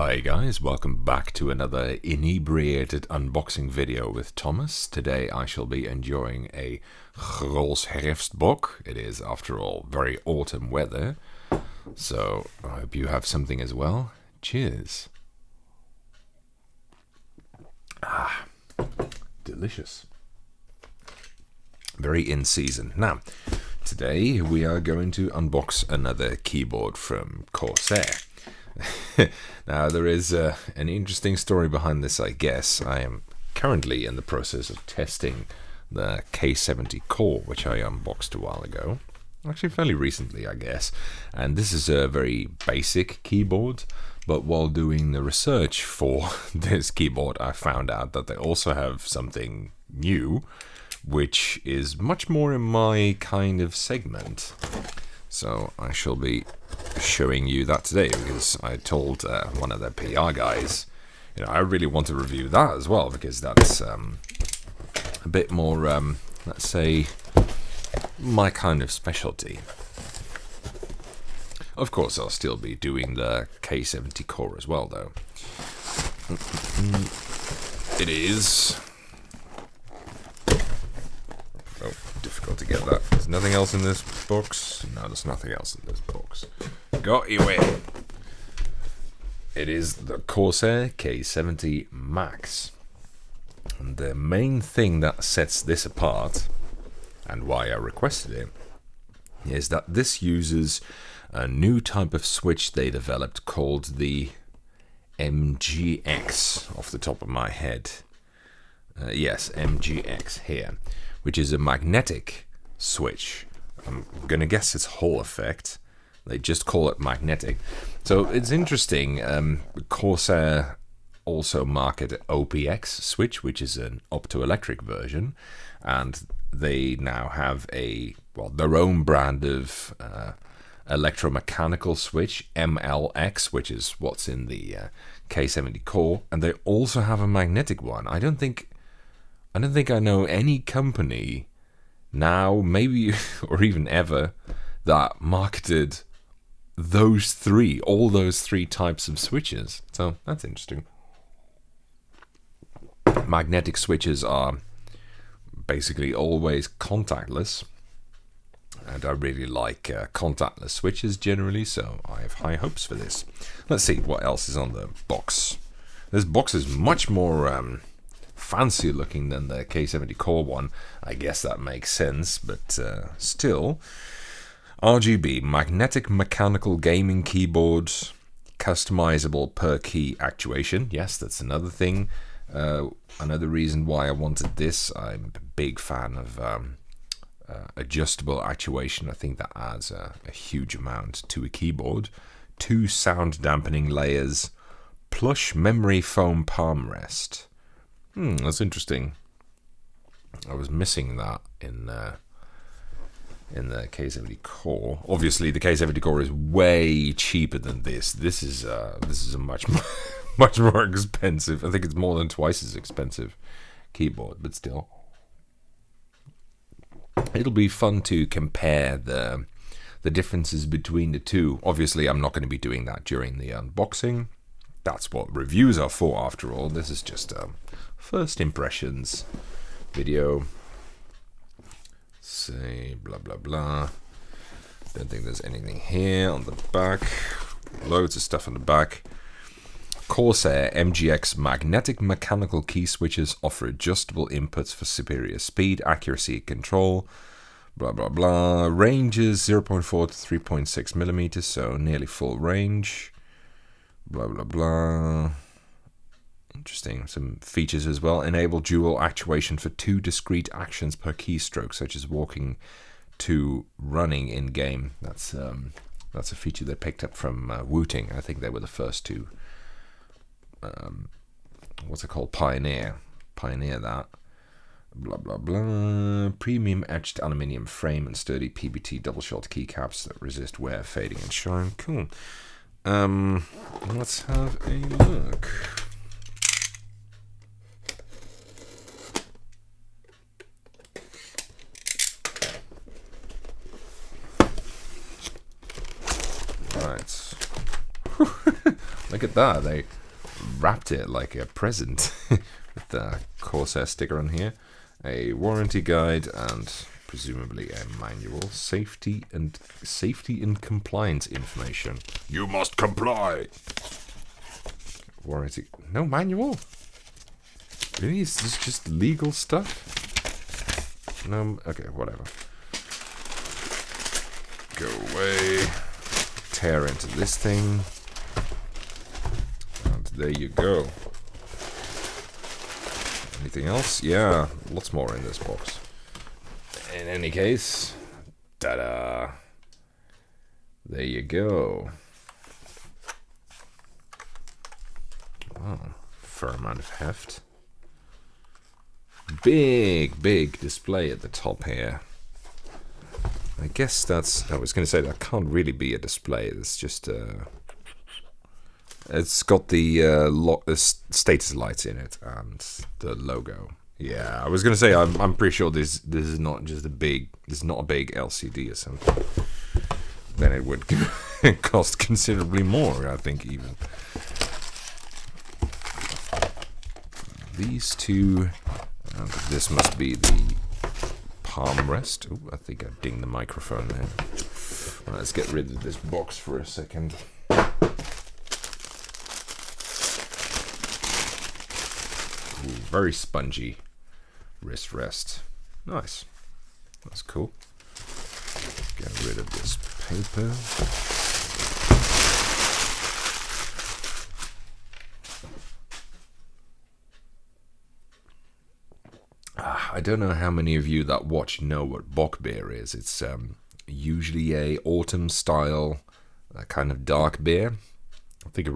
Hi guys, welcome back to another inebriated unboxing video with Thomas. Today I shall be enjoying a roze herfstbok. It is, after all, very autumn weather, so I hope you have something as well. Cheers. Ah, delicious. Very in season. Now, today we are going to unbox another keyboard from Corsair. Now, there is an interesting story behind this, I guess. I am currently in the process of testing the K70 Core, which I unboxed a while ago. Actually, fairly recently, I guess. And this is a very basic keyboard, but while doing the research for this keyboard, I found out that they also have something new, which is much more in my kind of segment. So I shall be showing you that today, because I told one of the PR guys, I really want to review that as well, because that's a bit more, let's say, my kind of specialty. Of course, I'll still be doing the K70 Core as well, though. It is... Oh, difficult to get that. There's nothing else in this box. No, there's nothing else in this box. Got you in. It is the Corsair K70 Max. And the main thing that sets this apart, and why I requested it, is that this uses a new type of switch they developed called the MGX, off the top of my head. Yes, MGX here, which is a magnetic switch. I'm gonna guess it's Hall effect. They just call it magnetic. So it's interesting. Corsair also market OPX switch, which is an optoelectric version, and they now have their own brand of electromechanical switch, MLX, which is what's in the K70 Core, and they also have a magnetic one. I don't think I know any company now, maybe or even ever, that marketed all those three types of switches. So that's interesting. Magnetic switches are basically always contactless, and I really like contactless switches generally, so I have high hopes for this. Let's see what else is on the box. This box is much more fancy looking than the K70 Core one. I guess that makes sense, but still. RGB, magnetic mechanical gaming keyboard, customizable per key actuation. Yes, that's another thing. Another reason why I wanted this. I'm a big fan of adjustable actuation. I think that adds a huge amount to a keyboard. 2 sound dampening layers, plush memory foam palm rest. That's interesting. I was missing that in the K70 Core. Obviously, the K70 Core is way cheaper than this. This is a much more expensive. I think it's more than twice as expensive keyboard, but still, it'll be fun to compare the differences between the two. Obviously, I'm not going to be doing that during the unboxing. That's what reviews are for, after all. This is just first impressions video. Say blah blah blah. Don't think there's anything here on the back. Loads of stuff on the back. Corsair MGX magnetic mechanical key switches offer adjustable inputs for superior speed, accuracy, control. Blah blah blah. Ranges 0.4 to 3.6 millimeters, so nearly full range. Blah blah blah. Interesting. Some features as well. Enable dual actuation for 2 discrete actions per keystroke, such as walking to running in game. That's a feature they picked up from Wooting. I think they were the first to what's it called? Pioneer that. Blah blah blah. Premium etched aluminium frame and sturdy PBT double shot keycaps that resist wear, fading, and shine. Cool. Let's have a look. Right. Look at that. wrapped it like a present with the Corsair sticker on here. A warranty guide and presumably a manual. Safety and compliance information. You must comply. Warranty. No manual? Really? Is this just legal stuff? No. Okay, whatever. Go away. Tear into this thing. And there you go. Anything else? Yeah, lots more in this box. In any case, ta-da! There you go. Wow, fair amount of heft. Big display at the top here. I guess that's... I was going to say that can't really be a display. It's just... it's got the status lights in it and the logo. Yeah, I was going to say I'm pretty sure this is not just a big... This is not a big LCD or something. Then it would cost considerably more, I think, even. These two... And this must be the palm rest. Oh, I think I dinged the microphone there. Well, let's get rid of this box for a second. Ooh, very spongy wrist rest. Nice. That's cool. Get rid of this paper. I don't know how many of you that watch know what bock beer is. It's usually a autumn style kind of dark beer. I think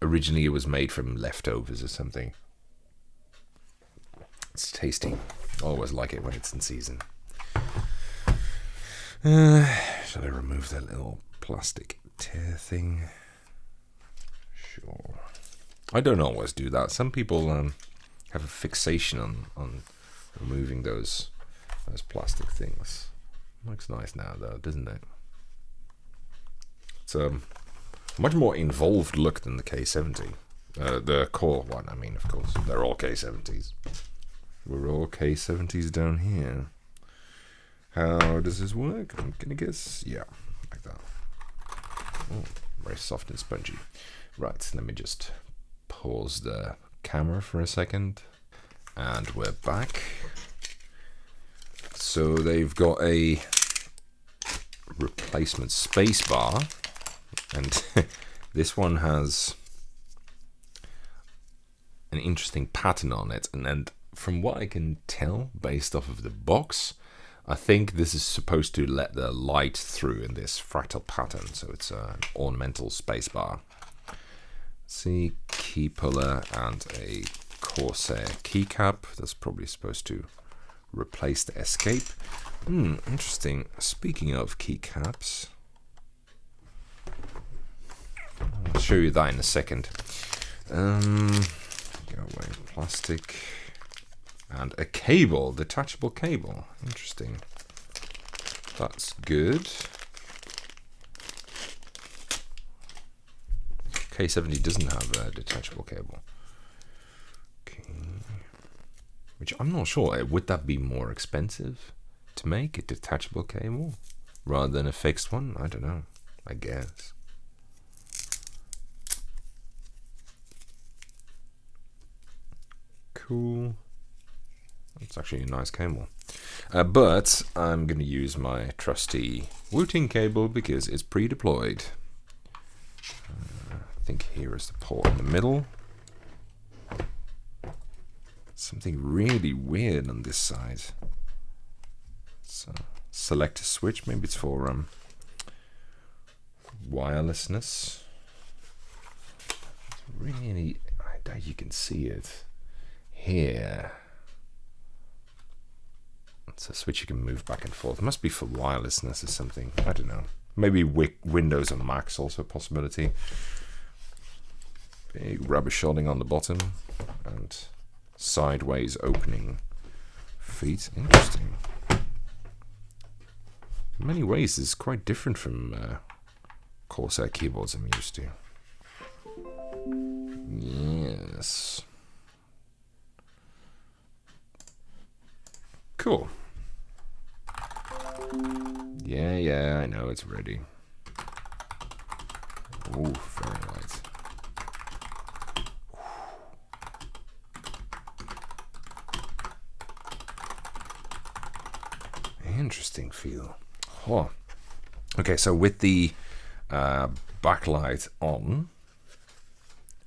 originally it was made from leftovers or something. It's tasty. I always like it when it's in season. Shall I remove that little plastic tear thing? Sure. I don't always do that. Some people have a fixation on removing those plastic things. Looks nice now though, doesn't it? It's a much more involved look than the K70. The core one, I mean, of course. They're all K70s. We're all K70s down here. How does this work? I'm gonna guess, yeah, like that. Oh, very soft and spongy. Right, let me just pause the camera for a second. And we're back. So they've got a replacement space bar, and this one has an interesting pattern on it, and from what I can tell based off of the box, I think this is supposed to let the light through in this fractal pattern, so it's an ornamental space bar. See, key puller and a Corsair keycap. That's probably supposed to replace the escape. Interesting. Speaking of keycaps, I'll show you that in a second. Go away, plastic. And a cable, detachable cable. Interesting. That's good. K70 doesn't have a detachable cable. Okay. Which I'm not sure. Would that be more expensive to make, a detachable cable, rather than a fixed one? I don't know. I guess. Cool. It's actually a nice cable. But I'm going to use my trusty Wu-Ting cable because it's pre-deployed. I think here is the port in the middle. Something really weird on this side. So select a switch. Maybe it's for wirelessness. It's really, I doubt you can see it here. It's a switch you can move back and forth. It must be for wirelessness or something. I don't know. Maybe Windows and Macs also a possibility. Big rubber shielding on the bottom and sideways opening feet. Interesting. In many ways, it's quite different from Corsair keyboards I'm used to. Yes. Cool. Yeah, I know it's ready. Oh, very light. Interesting feel. Oh. Okay, so with the backlight on,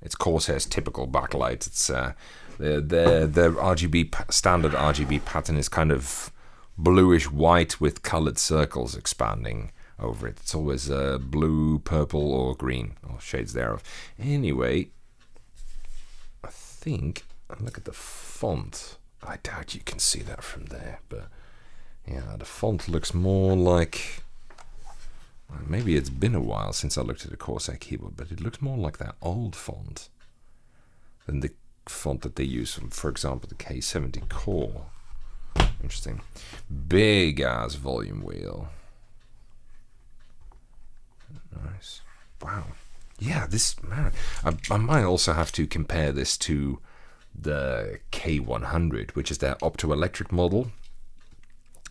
it's Corsair's typical backlight. It's the RGB standard RGB pattern is kind of bluish white with colored circles expanding over it. It's always blue, purple, or green, or shades thereof. Anyway, I think, look at the font. I doubt you can see that from there, but yeah, the font looks more like, maybe it's been a while since I looked at a Corsair keyboard, but it looks more like that old font than the font that they use, for example, the K70 Core. Interesting. Big ass volume wheel. Nice. Wow. Yeah, this, man, I might also have to compare this to the K100, which is their optoelectric model.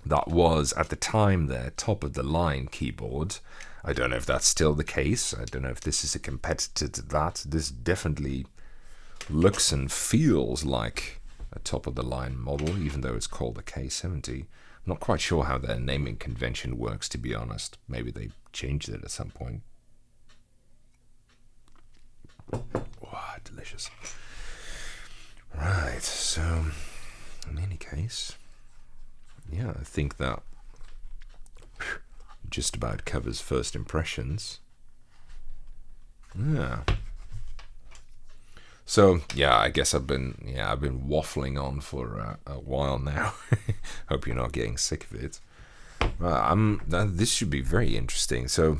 That was, at the time, their top-of-the-line keyboard. I don't know if that's still the case. I don't know if this is a competitor to that. This definitely looks and feels like a top-of-the-line model, even though it's called the K70. I'm not quite sure how their naming convention works, to be honest. Maybe they changed it at some point. Wow, delicious. Right, so, in any case, yeah, I think that just about covers first impressions. Yeah. So yeah, I guess I've been waffling on for a while now. Hope you're not getting sick of it. This should be very interesting. So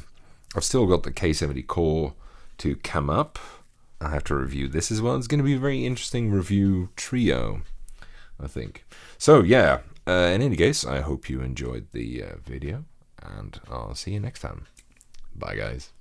I've still got the K70 Core to come up. I have to review this as well. It's going to be a very interesting review trio, I think. So yeah, in any case, I hope you enjoyed the video, and I'll see you next time. Bye, guys.